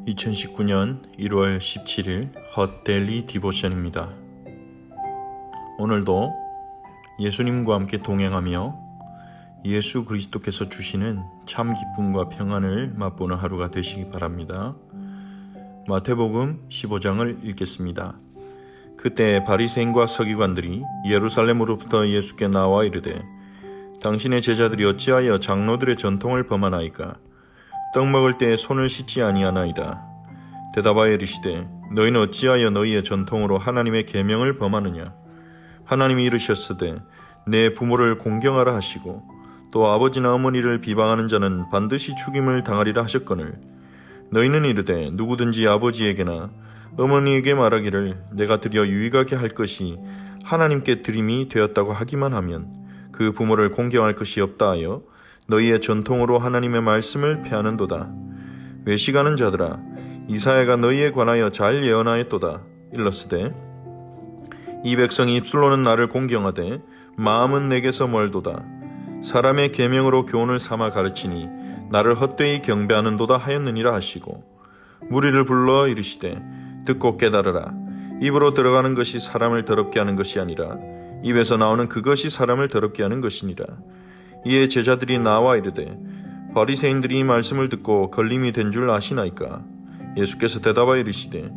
2019년 1월 17일 헛데일리 디보션입니다. 오늘도 예수님과 함께 동행하며 예수 그리스도께서 주시는 참 기쁨과 평안을 맛보는 하루가 되시기 바랍니다. 마태복음 15장을 읽겠습니다. 그때 바리새인과 서기관들이 예루살렘으로부터 예수께 나와 이르되 당신의 제자들이 어찌하여 장로들의 전통을 범하나이까? 떡 먹을 때에 손을 씻지 아니하나이다. 대답하여 이르시되 너희는 어찌하여 너희의 전통으로 하나님의 계명을 범하느냐? 하나님이 이르셨으되 내 부모를 공경하라 하시고 또 아버지나 어머니를 비방하는 자는 반드시 죽임을 당하리라 하셨거늘 너희는 이르되 누구든지 아버지에게나 어머니에게 말하기를 내가 드려 유익하게 할 것이 하나님께 드림이 되었다고 하기만 하면 그 부모를 공경할 것이 없다 하여 너희의 전통으로 하나님의 말씀을 폐하는도다. 외식하는 자들아, 이사야가 너희에 관하여 잘 예언하였도다. 일렀으되 이 백성이 입술로는 나를 공경하되 마음은 내게서 멀도다. 사람의 계명으로 교훈을 삼아 가르치니 나를 헛되이 경배하는도다 하였느니라 하시고 무리를 불러 이르시되 듣고 깨달으라. 입으로 들어가는 것이 사람을 더럽게 하는 것이 아니라 입에서 나오는 그것이 사람을 더럽게 하는 것이니라. 이에 제자들이 나와 이르되 바리새인들이 이 말씀을 듣고 걸림이 된 줄 아시나이까? 예수께서 대답하여 이르시되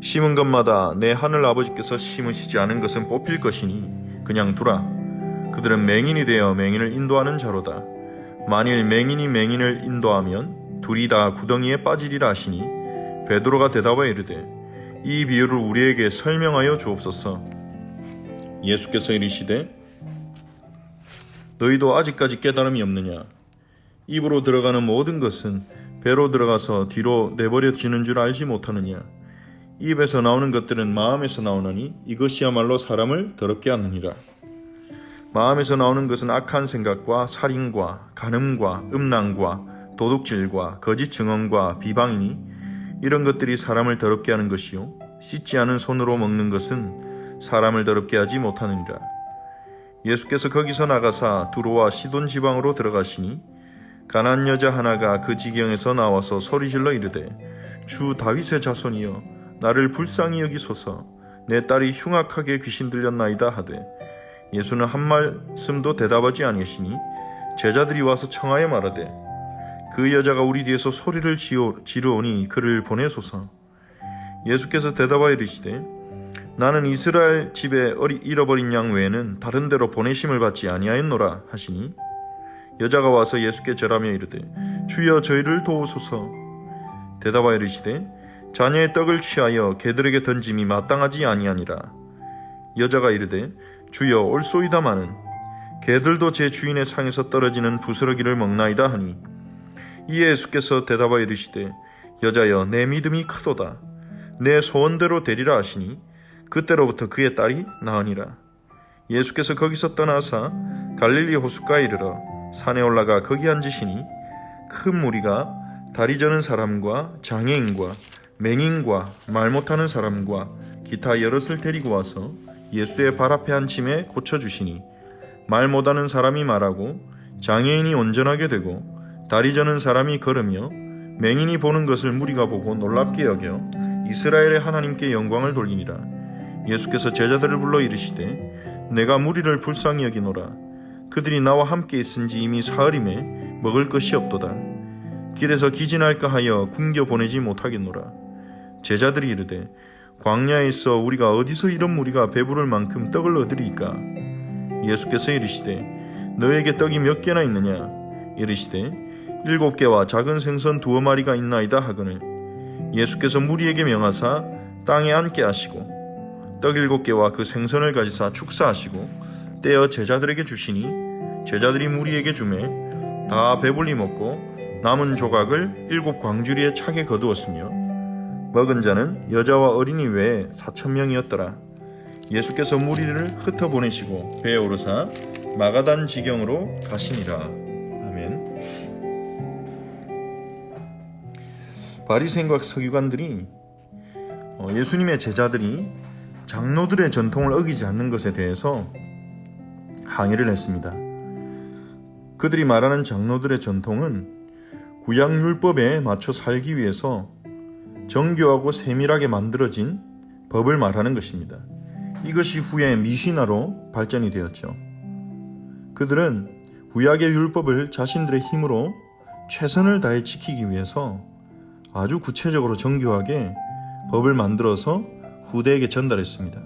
심은 것마다 내 하늘 아버지께서 심으시지 않은 것은 뽑힐 것이니 그냥 두라. 그들은 맹인이 되어 맹인을 인도하는 자로다. 만일 맹인이 맹인을 인도하면 둘이 다 구덩이에 빠지리라 하시니 베드로가 대답하여 이르되 이 비유를 우리에게 설명하여 주옵소서. 예수께서 이르시되 너희도 아직까지 깨달음이 없느냐? 입으로 들어가는 모든 것은 배로 들어가서 뒤로 내버려지는 줄 알지 못하느냐? 입에서 나오는 것들은 마음에서 나오나니 이것이야말로 사람을 더럽게 하느니라. 마음에서 나오는 것은 악한 생각과 살인과 간음과 음란과 도둑질과 거짓 증언과 비방이니 이런 것들이 사람을 더럽게 하는 것이요 씻지 않은 손으로 먹는 것은 사람을 더럽게 하지 못하느니라. 예수께서 거기서 나가사 두로와 시돈 지방으로 들어가시니 가나안 여자 하나가 그 지경에서 나와서 소리질러 이르되 주 다윗의 자손이여 나를 불쌍히 여기소서. 내 딸이 흉악하게 귀신 들렸나이다 하되 예수는 한 말씀도 대답하지 아니하시니 제자들이 와서 청하여 말하되 그 여자가 우리 뒤에서 소리를 지르오니 그를 보내소서. 예수께서 대답하여 이르시되 나는 이스라엘 집에 잃어버린 양 외에는 다른 데로 보내심을 받지 아니하였노라 하시니 여자가 와서 예수께 절하며 이르되 주여 저희를 도우소서. 대답하여 이르시되 자녀의 떡을 취하여 개들에게 던짐이 마땅하지 아니하니라. 여자가 이르되 주여 옳소이다마는 개들도 제 주인의 상에서 떨어지는 부스러기를 먹나이다 하니 이에 예수께서 대답하여 이르시되 여자여 내 믿음이 크도다. 내 소원대로 되리라 하시니 그때로부터 그의 딸이 나으니라. 예수께서 거기서 떠나사 갈릴리 호숫가에 이르러 산에 올라가 거기 앉으시니 큰 무리가 다리 저는 사람과 장애인과 맹인과 말 못하는 사람과 기타 여럿을 데리고 와서 예수의 발 앞에 앉힘에 고쳐주시니 말 못하는 사람이 말하고 장애인이 온전하게 되고 다리 저는 사람이 걸으며 맹인이 보는 것을 무리가 보고 놀랍게 여겨 이스라엘의 하나님께 영광을 돌리니라. 예수께서 제자들을 불러 이르시되 내가 무리를 불쌍히 여기노라. 그들이 나와 함께 있은지 이미 사흘임에 먹을 것이 없도다. 길에서 기진할까 하여 굶겨 보내지 못하겠노라. 제자들이 이르되 광야에 있어 우리가 어디서 이런 무리가 배부를 만큼 떡을 얻으리이까? 예수께서 이르시되 너에게 떡이 몇 개나 있느냐? 이르시되 7개와 작은 생선 2마리가 있나이다 하거늘 예수께서 무리에게 명하사 땅에 앉게 하시고 떡 7개와 그 생선을 가지사 축사하시고 떼어 제자들에게 주시니 제자들이 무리에게 주매 다 배불리 먹고 남은 조각을 7 광주리에 차게 거두었으며 먹은 자는 여자와 어린이 외에 4,000명이었더라. 예수께서 무리를 흩어보내시고 배에 오르사 마가단 지경으로 가시니라. 아멘. 바리새인과 서기관들이 예수님의 제자들이 장로들의 전통을 어기지 않는 것에 대해서 항의를 했습니다. 그들이 말하는 장로들의 전통은 구약 율법에 맞춰 살기 위해서 정교하고 세밀하게 만들어진 법을 말하는 것입니다. 이것이 후에 미시나로 발전이 되었죠. 그들은 구약의 율법을 자신들의 힘으로 최선을 다해 지키기 위해서 아주 구체적으로 정교하게 법을 만들어서 후대에게 전달했습니다.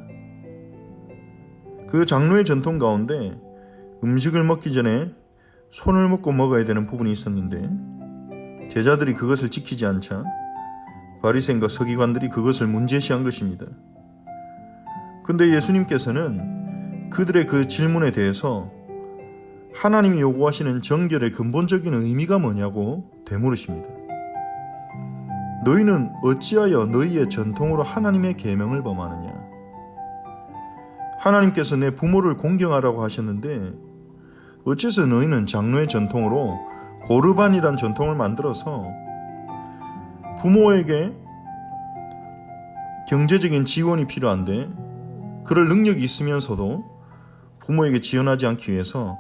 그 장로의 전통 가운데 음식을 먹기 전에 손을 먹고 먹어야 되는 부분이 있었는데 제자들이 그것을 지키지 않자 바리새인과 서기관들이 그것을 문제시한 것입니다. 근데 예수님께서는 그들의 그 질문에 대해서 하나님이 요구하시는 정결의 근본적인 의미가 뭐냐고 되물으십니다. 너희는 어찌하여 너희의 전통으로 하나님의 계명을 범하느냐? 하나님께서 내 부모를 공경하라고 하셨는데 어째서 너희는 장로의 전통으로 고르반이란 전통을 만들어서 부모에게 경제적인 지원이 필요한데 그럴 능력이 있으면서도 부모에게 지원하지 않기 위해서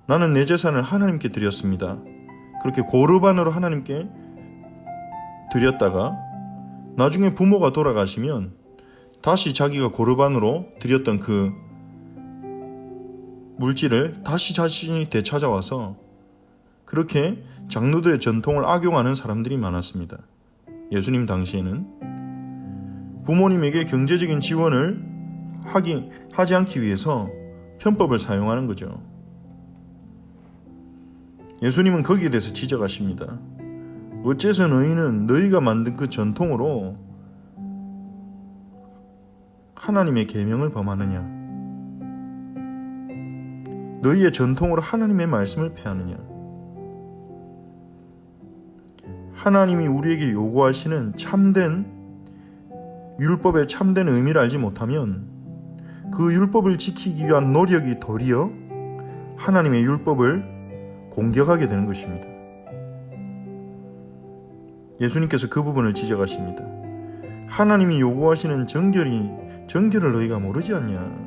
나는 내 재산을 하나님께 드렸습니다. 그렇게 고르반으로 하나님께 드렸다가 나중에 부모가 돌아가시면 다시 자기가 고르반으로 드렸던 그 물질을 다시 자신이 되찾아와서 그렇게 장로들의 전통을 악용하는 사람들이 많았습니다. 예수님 당시에는 부모님에게 경제적인 지원을 하지 않기 위해서 편법을 사용하는 거죠. 예수님은 거기에 대해서 지적하십니다. 어째서 너희는 너희가 만든 그 전통으로 하나님의 계명을 범하느냐? 너희의 전통으로 하나님의 말씀을 폐하느냐? 하나님이 우리에게 요구하시는 참된 율법의 참된 의미를 알지 못하면 그 율법을 지키기 위한 노력이 도리어 하나님의 율법을 공격하게 되는 것입니다. 예수님께서 그 부분을 지적하십니다. 하나님이 요구하시는 정결을 너희가 모르지 않냐?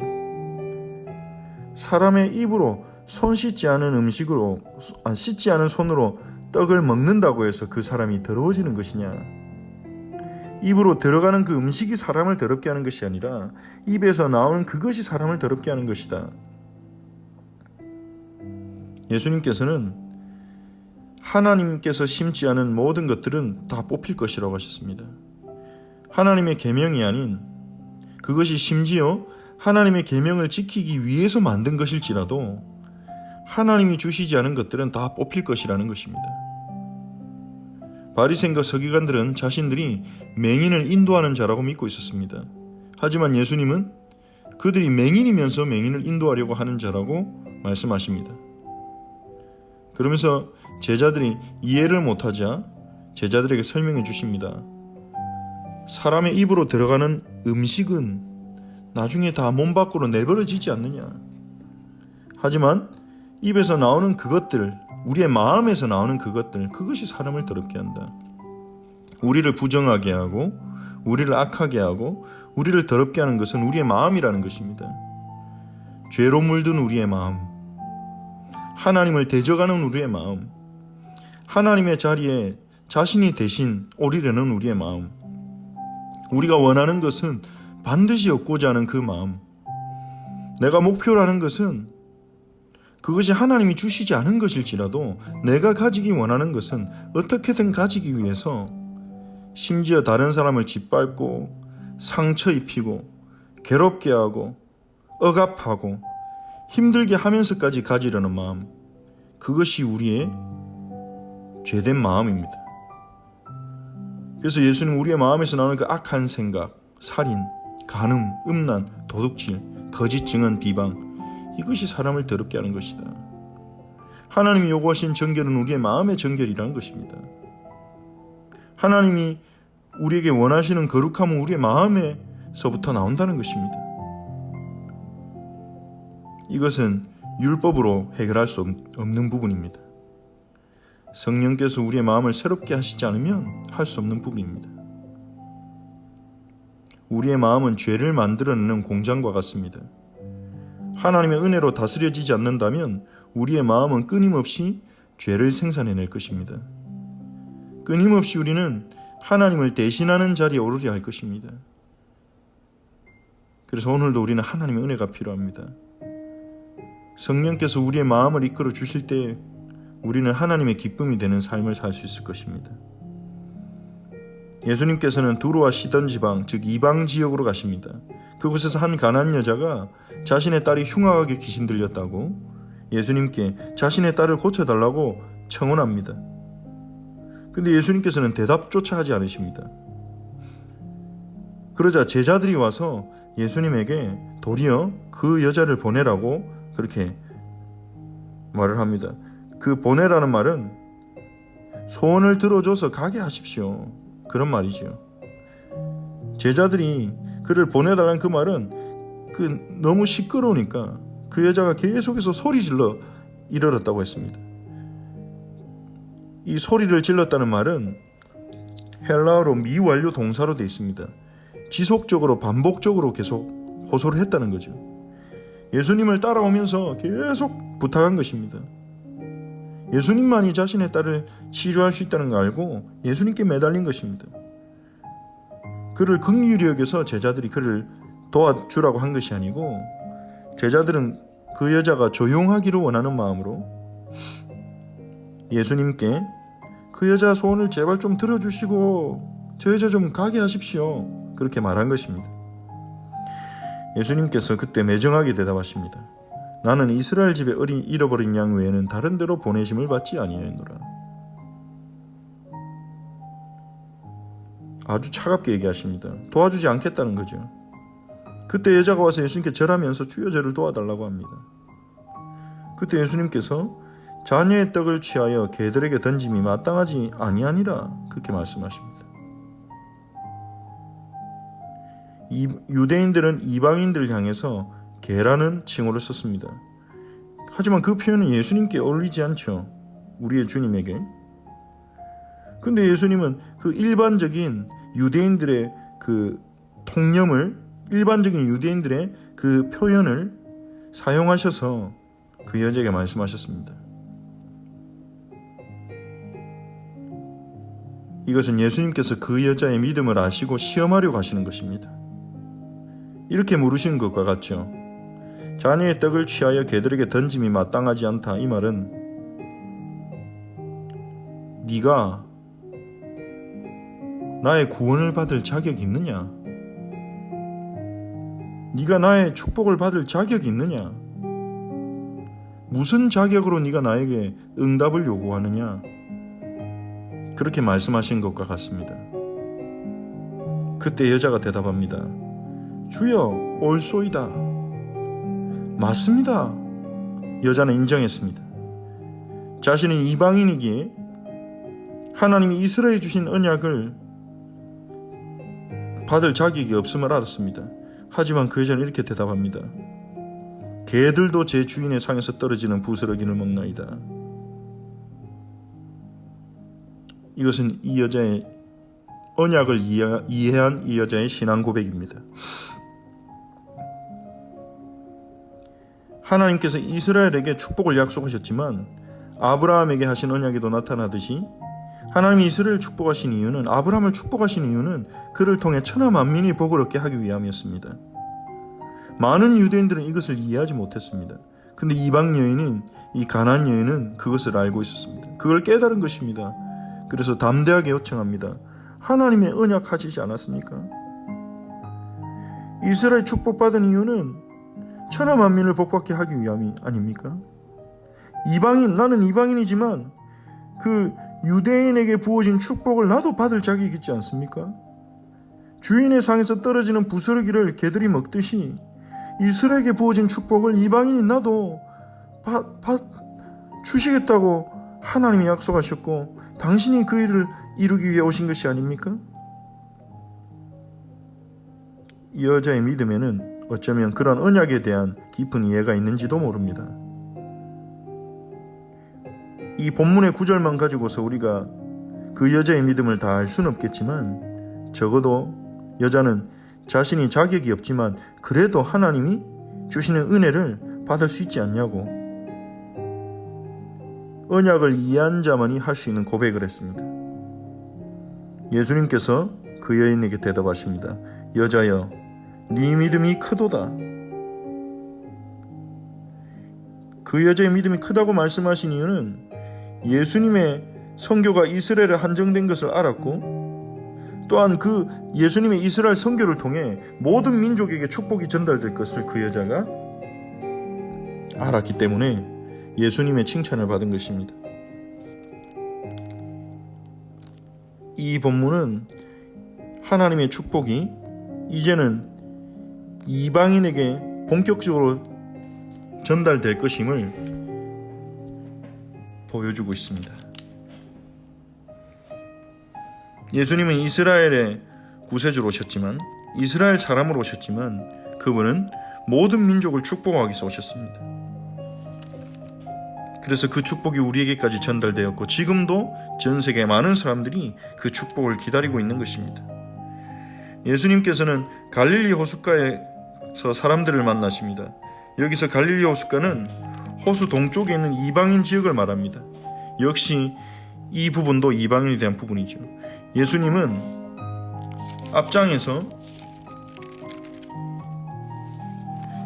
사람의 입으로 씻지 않은 손으로 떡을 먹는다고 해서 그 사람이 더러워지는 것이냐? 입으로 들어가는 그 음식이 사람을 더럽게 하는 것이 아니라 입에서 나오는 그것이 사람을 더럽게 하는 것이다. 예수님께서는 하나님께서 심지 않은 모든 것들은 다 뽑힐 것이라고 하셨습니다. 하나님의 계명이 아닌 그것이 심지어 하나님의 계명을 지키기 위해서 만든 것일지라도 하나님이 주시지 않은 것들은 다 뽑힐 것이라는 것입니다. 바리새인과 서기관들은 자신들이 맹인을 인도하는 자라고 믿고 있었습니다. 하지만 예수님은 그들이 맹인이면서 맹인을 인도하려고 하는 자라고 말씀하십니다. 그러면서 제자들이 이해를 못하자 제자들에게 설명해 주십니다. 사람의 입으로 들어가는 음식은 나중에 다 몸 밖으로 내버려지지 않느냐? 하지만 입에서 나오는 그것들, 우리의 마음에서 나오는 그것들, 그것이 사람을 더럽게 한다. 우리를 부정하게 하고 우리를 악하게 하고 우리를 더럽게 하는 것은 우리의 마음이라는 것입니다. 죄로 물든 우리의 마음, 하나님을 대적하는 우리의 마음, 하나님의 자리에 자신이 대신 오리려는 우리의 마음, 우리가 원하는 것은 반드시 얻고자 하는 그 마음, 내가 목표라는 것은 그것이 하나님이 주시지 않은 것일지라도 내가 가지기 원하는 것은 어떻게든 가지기 위해서 심지어 다른 사람을 짓밟고 상처 입히고 괴롭게 하고 억압하고 힘들게 하면서까지 가지려는 마음, 그것이 우리의 죄된 마음입니다. 그래서 예수님 우리의 마음에서 나오는 그 악한 생각, 살인, 간음, 음란, 도둑질, 거짓 증언, 비방, 이것이 사람을 더럽게 하는 것이다. 하나님이 요구하신 정결은 우리의 마음의 정결이라는 것입니다. 하나님이 우리에게 원하시는 거룩함은 우리의 마음에서부터 나온다는 것입니다. 이것은 율법으로 해결할 수 없는 부분입니다. 성령께서 우리의 마음을 새롭게 하시지 않으면 할 수 없는 부분입니다. 우리의 마음은 죄를 만들어내는 공장과 같습니다. 하나님의 은혜로 다스려지지 않는다면 우리의 마음은 끊임없이 죄를 생산해낼 것입니다. 끊임없이 우리는 하나님을 대신하는 자리에 오르려 할 것입니다. 그래서 오늘도 우리는 하나님의 은혜가 필요합니다. 성령께서 우리의 마음을 이끌어 주실 때 우리는 하나님의 기쁨이 되는 삶을 살 수 있을 것입니다. 예수님께서는 두로와 시돈 지방, 즉 이방 지역으로 가십니다. 그곳에서 한 가난한 여자가 자신의 딸이 흉악하게 귀신 들렸다고 예수님께 자신의 딸을 고쳐달라고 청원합니다. 근데 예수님께서는 대답조차 하지 않으십니다. 그러자 제자들이 와서 예수님에게 도리어 그 여자를 보내라고 그렇게 말을 합니다. 그 보내라는 말은 소원을 들어줘서 가게 하십시오, 그런 말이죠. 제자들이 그를 보내달라는 그 말은 너무 시끄러우니까 그 여자가 계속해서 소리 질러 일어났다고 했습니다. 이 소리를 질렀다는 말은 헬라어로 미완료 동사로 되어 있습니다. 지속적으로 반복적으로 계속 호소를 했다는 거죠. 예수님을 따라오면서 계속 부탁한 것입니다. 예수님만이 자신의 딸을 치료할 수 있다는 걸 알고 예수님께 매달린 것입니다. 그를 긍휼히 여겨서 제자들이 그를 도와주라고 한 것이 아니고, 제자들은 그 여자가 조용하기를 원하는 마음으로 예수님께 그 여자 소원을 제발 좀 들어주시고 저 여자 좀 가게 하십시오, 그렇게 말한 것입니다. 예수님께서 그때 매정하게 대답하십니다. 나는 이스라엘 집에 잃어버린 양 외에는 다른 데로 보내심을 받지 아니하노라. 아주 차갑게 얘기하십니다. 도와주지 않겠다는 거죠. 그때 여자가 와서 예수님께 절하면서 주여 저를 도와달라고 합니다. 그때 예수님께서 자녀의 떡을 취하여 개들에게 던짐이 마땅하지 아니하니라, 그렇게 말씀하십니다. 유대인들은 이방인들을 향해서 개라는 칭호를 썼습니다. 하지만 그 표현은 예수님께 어울리지 않죠, 우리의 주님에게. 근데 예수님은 그 일반적인 유대인들의 그 통념을, 일반적인 유대인들의 그 표현을 사용하셔서 그 여자에게 말씀하셨습니다. 이것은 예수님께서 그 여자의 믿음을 아시고 시험하려고 하시는 것입니다. 이렇게 물으신 것과 같죠. 자녀의 떡을 취하여 개들에게 던짐이 마땅하지 않다, 이 말은 네가 나의 구원을 받을 자격이 있느냐? 네가 나의 축복을 받을 자격이 있느냐? 무슨 자격으로 네가 나에게 응답을 요구하느냐? 그렇게 말씀하신 것과 같습니다. 그때 여자가 대답합니다. 주여, 옳소이다. 맞습니다. 여자는 인정했습니다. 자신은 이방인이기에 하나님이 이스라엘에 주신 언약을 받을 자격이 없음을 알았습니다. 하지만 그 여자는 이렇게 대답합니다. 개들도 제 주인의 상에서 떨어지는 부스러기를 먹나이다. 이것은 이 여자의 언약을 이해한 이 여자의 신앙 고백입니다. 하나님께서 이스라엘에게 축복을 약속하셨지만 아브라함에게 하신 언약에도 나타나듯이 하나님이 이스라엘을 축복하신 이유는, 아브라함을 축복하신 이유는 그를 통해 천하 만민이 복을 얻게 하기 위함이었습니다. 많은 유대인들은 이것을 이해하지 못했습니다. 근데 이방 여인인, 이 가나안 여인은 그것을 알고 있었습니다. 그걸 깨달은 것입니다. 그래서 담대하게 요청합니다. 하나님의 언약 하시지 않았습니까? 이스라엘 축복받은 이유는 천하 만민을 복받게 하기 위함이 아닙니까? 나는 이방인이지만 그 유대인에게 부어진 축복을 나도 받을 자격이 있지 않습니까? 주인의 상에서 떨어지는 부스러기를 개들이 먹듯이 이스라엘에게 부어진 축복을 이방인인 나도 주시겠다고 하나님이 약속하셨고 당신이 그 일을 이루기 위해 오신 것이 아닙니까? 이 여자의 믿음에는 어쩌면 그런 언약에 대한 깊은 이해가 있는지도 모릅니다. 이 본문의 구절만 가지고서 우리가 그 여자의 믿음을 다 알 수는 없겠지만 적어도 여자는 자신이 자격이 없지만 그래도 하나님이 주시는 은혜를 받을 수 있지 않냐고, 언약을 이해한 자만이 할 수 있는 고백을 했습니다. 예수님께서 그 여인에게 대답하십니다. 여자여, 네 믿음이 크도다. 그 여자의 믿음이 크다고 말씀하신 이유는 예수님의 선교가 이스라엘에 한정된 것을 알았고, 또한 그 예수님의 이스라엘 선교를 통해 모든 민족에게 축복이 전달될 것을 그 여자가 알았기 때문에 예수님의 칭찬을 받은 것입니다. 이 본문은 하나님의 축복이 이제는 이방인에게 본격적으로 전달될 것임을 보여주고 있습니다. 예수님은 이스라엘의 구세주로 오셨지만, 이스라엘 사람으로 오셨지만, 그분은 모든 민족을 축복하기 위해서 오셨습니다. 그래서 그 축복이 우리에게까지 전달되었고, 지금도 전 세계 많은 사람들이 그 축복을 기다리고 있는 것입니다. 예수님께서는 갈릴리 호숫가에서 사람들을 만나십니다. 여기서 갈릴리 호숫가는 호수 동쪽에 있는 이방인 지역을 말합니다. 역시 이 부분도 이방인에 대한 부분이죠. 예수님은 앞장인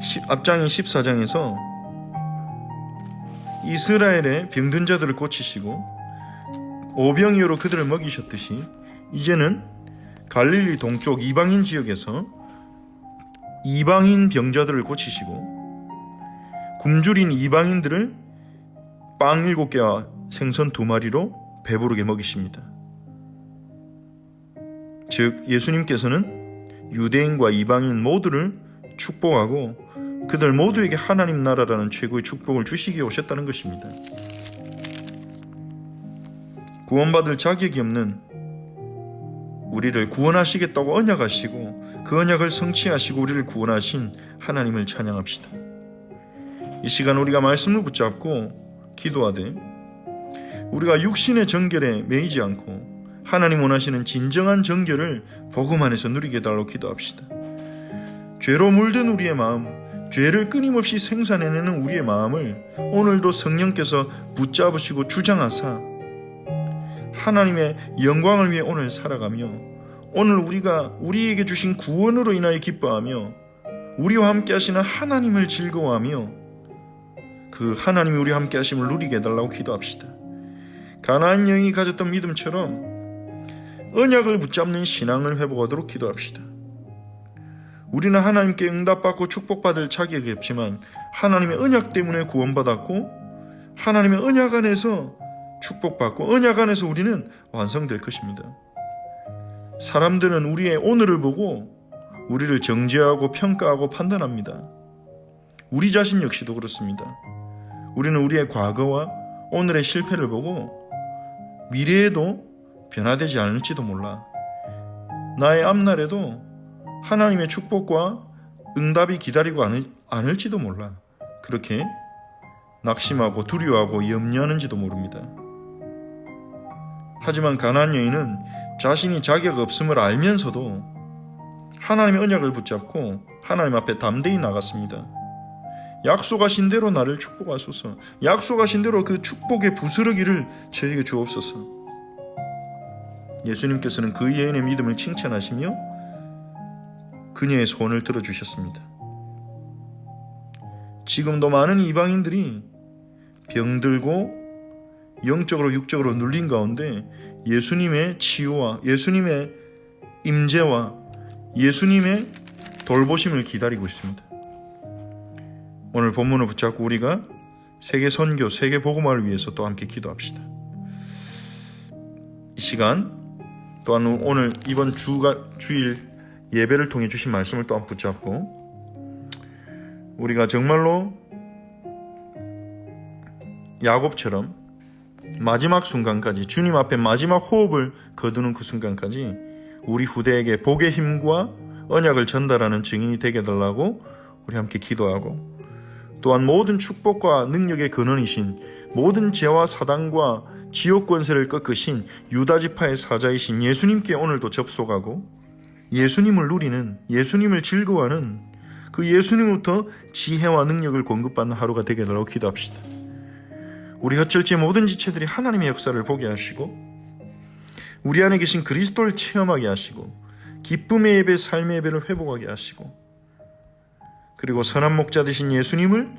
14장에서 이스라엘의 병든 자들을 고치시고 오병이어로 그들을 먹이셨듯이, 이제는 갈릴리 동쪽 이방인 지역에서 이방인 병자들을 고치시고 굶주린 이방인들을 빵 7개와 생선 2마리로 배부르게 먹이십니다. 즉, 예수님께서는 유대인과 이방인 모두를 축복하고 그들 모두에게 하나님 나라라는 최고의 축복을 주시기에 오셨다는 것입니다. 구원받을 자격이 없는 우리를 구원하시겠다고 언약하시고 그 언약을 성취하시고 우리를 구원하신 하나님을 찬양합시다. 이 시간 우리가 말씀을 붙잡고 기도하되, 우리가 육신의 정결에 매이지 않고 하나님 원하시는 진정한 정결을 복음 안에서 누리게 해달라고 기도합시다. 죄로 물든 우리의 마음, 죄를 끊임없이 생산해내는 우리의 마음을 오늘도 성령께서 붙잡으시고 주장하사 하나님의 영광을 위해 오늘 살아가며, 오늘 우리가 우리에게 주신 구원으로 인하여 기뻐하며 우리와 함께 하시는 하나님을 즐거워하며 그 하나님이 우리와 함께 하심을 누리게 해달라고 기도합시다. 가나안 여인이 가졌던 믿음처럼 언약을 붙잡는 신앙을 회복하도록 기도합시다. 우리는 하나님께 응답받고 축복받을 자격이 없지만 하나님의 언약 때문에 구원받았고, 하나님의 언약 안에서 축복받고 언약 안에서 우리는 완성될 것입니다. 사람들은 우리의 오늘을 보고 우리를 정죄하고 평가하고 판단합니다. 우리 자신 역시도 그렇습니다. 우리는 우리의 과거와 오늘의 실패를 보고 미래에도 변화되지 않을지도 몰라, 나의 앞날에도 하나님의 축복과 응답이 기다리고 않을지도 몰라, 그렇게 낙심하고 두려워하고 염려하는지도 모릅니다. 하지만 가나안 여인은 자신이 자격 없음을 알면서도 하나님의 언약을 붙잡고 하나님 앞에 담대히 나갔습니다. 약속하신 대로 나를 축복하소서, 약속하신 대로 그 축복의 부스러기를 저에게 주옵소서. 예수님께서는 그 여인의 믿음을 칭찬하시며 그녀의 소원을 들어주셨습니다. 지금도 많은 이방인들이 병들고 영적으로 육적으로 눌린 가운데 예수님의 치유와 예수님의 임재와 예수님의 돌보심을 기다리고 있습니다. 오늘 본문을 붙잡고 우리가 세계 선교, 세계 복음화를 위해서 또 함께 기도합시다. 이 시간 또한 오늘 이번 주일 예배를 통해 주신 말씀을 또한 붙잡고 우리가 정말로 야곱처럼 마지막 순간까지, 주님 앞에 마지막 호흡을 거두는 그 순간까지 우리 후대에게 복의 힘과 언약을 전달하는 증인이 되게 해달라고 우리 함께 기도하고, 또한 모든 축복과 능력의 근원이신, 모든 죄와 사단과 지옥 권세를 꺾으신 유다지파의 사자이신 예수님께 오늘도 접속하고 예수님을 누리는, 예수님을 즐거워하는 그 예수님부터 지혜와 능력을 공급받는 하루가 되게 해달라고 기도합시다. 우리 헛절지의 모든 지체들이 하나님의 역사를 보게 하시고 우리 안에 계신 그리스도를 체험하게 하시고 기쁨의 예배, 삶의 예배를 회복하게 하시고 그리고 선한 목자 되신 예수님을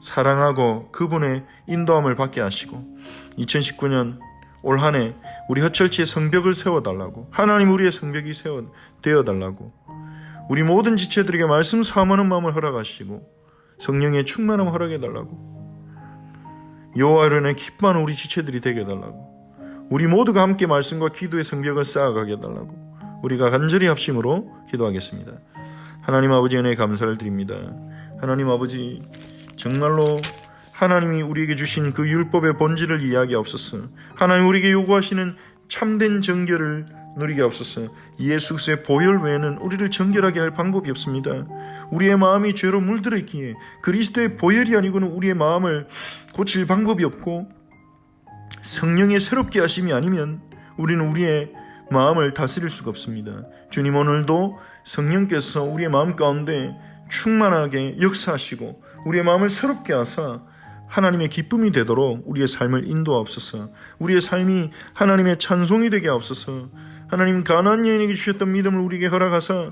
사랑하고 그분의 인도함을 받게 하시고 2019년 올 한 해 우리 허철치의 성벽을 세워달라고 하나님 우리의 성벽이 되어달라고 우리 모든 지체들에게 말씀 사모하는 마음을 허락하시고 성령의 충만함을 허락해달라고 여호와로 인해 기뻐하는 우리 지체들이 되게 해달라고 우리 모두가 함께 말씀과 기도의 성벽을 쌓아가게 해달라고 우리가 간절히 합심으로 기도하겠습니다. 하나님 아버지 은혜에 감사를 드립니다. 하나님 아버지 정말로 하나님이 우리에게 주신 그 율법의 본질을 이해하기옵소서. 하나님 우리에게 요구하시는 참된 정결을 누리게 하옵소서. 예수 그리스도의 보혈 외에는 우리를 정결하게 할 방법이 없습니다. 우리의 마음이 죄로 물들어 있기에 그리스도의 보혈이 아니고는 우리의 마음을 고칠 방법이 없고 성령의 새롭게 하심이 아니면 우리는 우리의 마음을 다스릴 수가 없습니다. 주님 오늘도 성령께서 우리의 마음 가운데 충만하게 역사하시고 우리의 마음을 새롭게 하사 하나님의 기쁨이 되도록 우리의 삶을 인도하옵소서. 우리의 삶이 하나님의 찬송이 되게 하옵소서. 하나님 가나안 여인에게 주셨던 믿음을 우리에게 허락하사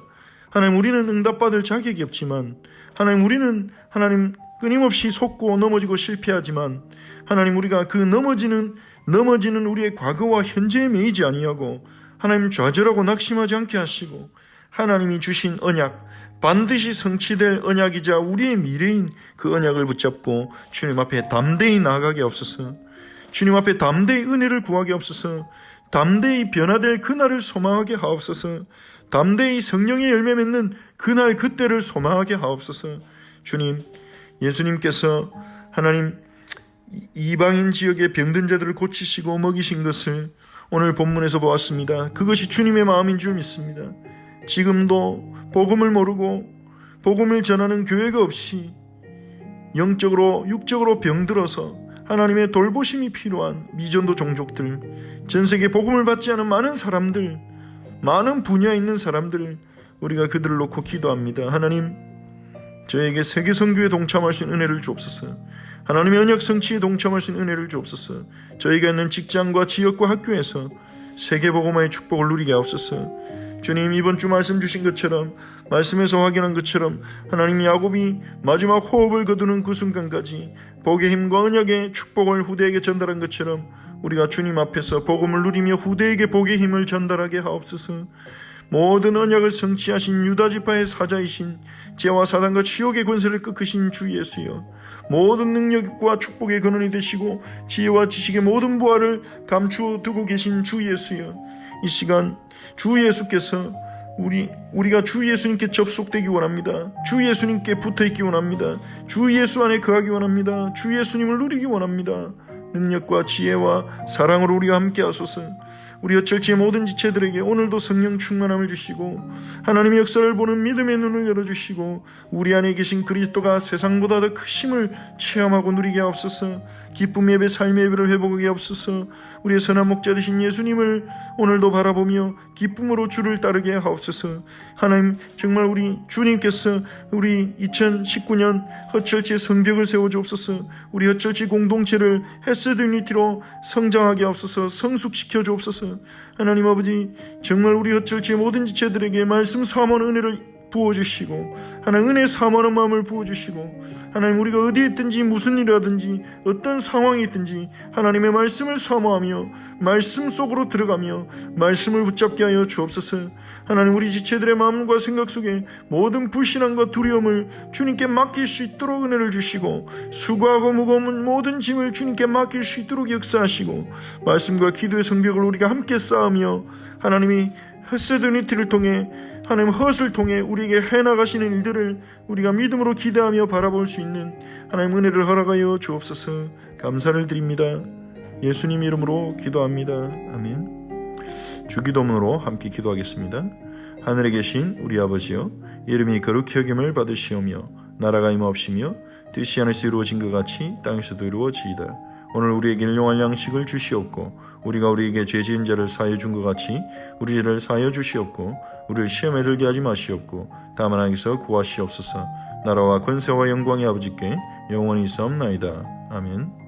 하나님 우리는 응답받을 자격이 없지만 하나님 우리는 하나님 끊임없이 속고 넘어지고 실패하지만 하나님 우리가 그 넘어지는 우리의 과거와 현재에 매이지 아니하고 하나님 좌절하고 낙심하지 않게 하시고 하나님이 주신 언약 반드시 성취될 언약이자 우리의 미래인 그 언약을 붙잡고 주님 앞에 담대히 나아가게 없어서 주님 앞에 담대히 은혜를 구하게 없어서 담대히 변화될 그날을 소망하게 하옵소서. 담대히 성령의 열매 맺는 그날 그때를 소망하게 하옵소서. 주님 예수님께서 하나님 이방인 지역의 병든 자들을 고치시고 먹이신 것을 오늘 본문에서 보았습니다. 그것이 주님의 마음인 줄 믿습니다. 지금도 복음을 모르고 복음을 전하는 교회가 없이 영적으로 육적으로 병들어서 하나님의 돌보심이 필요한 미전도 종족들, 전세계 복음을 받지 않은 많은 사람들, 많은 분야에 있는 사람들, 우리가 그들을 놓고 기도합니다. 하나님 저에게 세계선교에 동참할 수 있는 은혜를 주옵소서. 하나님의 언약 성취에 동참할 수 있는 은혜를 주옵소서. 저희가 있는 직장과 지역과 학교에서 세계복음화의 축복을 누리게 하옵소서. 주님 이번 주 말씀 주신 것처럼 말씀에서 확인한 것처럼 하나님 야곱이 마지막 호흡을 거두는 그 순간까지 복의 힘과 언약의 축복을 후대에게 전달한 것처럼 우리가 주님 앞에서 복음을 누리며 후대에게 복의 힘을 전달하게 하옵소서. 모든 언약을 성취하신 유다지파의 사자이신 죄와 사단과 지옥의 권세를 꺾으신 주 예수여, 모든 능력과 축복의 근원이 되시고 지혜와 지식의 모든 부활을 감추어 두고 계신 주 예수여, 이 시간 주 예수께서 우리가 주 예수님께 접속되기 원합니다. 주 예수님께 붙어있기 원합니다. 주 예수 안에 거하기 원합니다. 주 예수님을 누리기 원합니다. 능력과 지혜와 사랑으로 우리가 함께 하소서. 우리 어쩔지의 모든 지체들에게 오늘도 성령 충만함을 주시고 하나님의 역사를 보는 믿음의 눈을 열어주시고 우리 안에 계신 그리스도가 세상보다 더 크심을 체험하고 누리게 하옵소서. 기쁨 예배, 삶의 예배를 회복하게 하옵소서. 우리의 선한 목자 되신 예수님을 오늘도 바라보며 기쁨으로 주를 따르게 하옵소서. 하나님 정말 우리 주님께서 우리 2019년 허철치 성벽을 세워주옵소서. 우리 허철치 공동체를 헤세드 유니티로 성장하게 하옵소서. 성숙시켜 주옵소서. 하나님 아버지 정말 우리 허철치의 모든 지체들에게 말씀 사모하는 은혜를 부어주시고 하나님 은혜 사모하는 마음을 부어주시고 하나님 우리가 어디에 있든지 무슨 일을 하든지 어떤 상황이 있든지 하나님의 말씀을 사모하며 말씀 속으로 들어가며 말씀을 붙잡게 하여 주옵소서. 하나님 우리 지체들의 마음과 생각 속에 모든 불신함과 두려움을 주님께 맡길 수 있도록 은혜를 주시고 수고하고 무거운 모든 짐을 주님께 맡길 수 있도록 역사하시고 말씀과 기도의 성벽을 우리가 함께 쌓으며 하나님이 헤세드 유니티를 통해 하나님 헛을 통해 우리에게 해나가시는 일들을 우리가 믿음으로 기대하며 바라볼 수 있는 하나님 은혜를 허락하여 주옵소서. 감사를 드립니다. 예수님 이름으로 기도합니다. 아멘. 주기도문으로 함께 기도하겠습니다. 하늘에 계신 우리 아버지여, 이름이 거룩히 여김을 받으시오며 나라가 임하옵시며 뜻이 하늘에서 이루어진 것 같이 땅에서도 이루어지이다. 오늘 우리에게 일용할 양식을 주시옵고 우리가 우리에게 죄 지은 자를 사하여 준 것 같이 우리 죄를 사하여 주시옵고 우리를 시험에 들게 하지 마시옵고 다만 악에서 구하시옵소서. 나라와 권세와 영광의 아버지께 영원히 있사옵나이다. 아멘.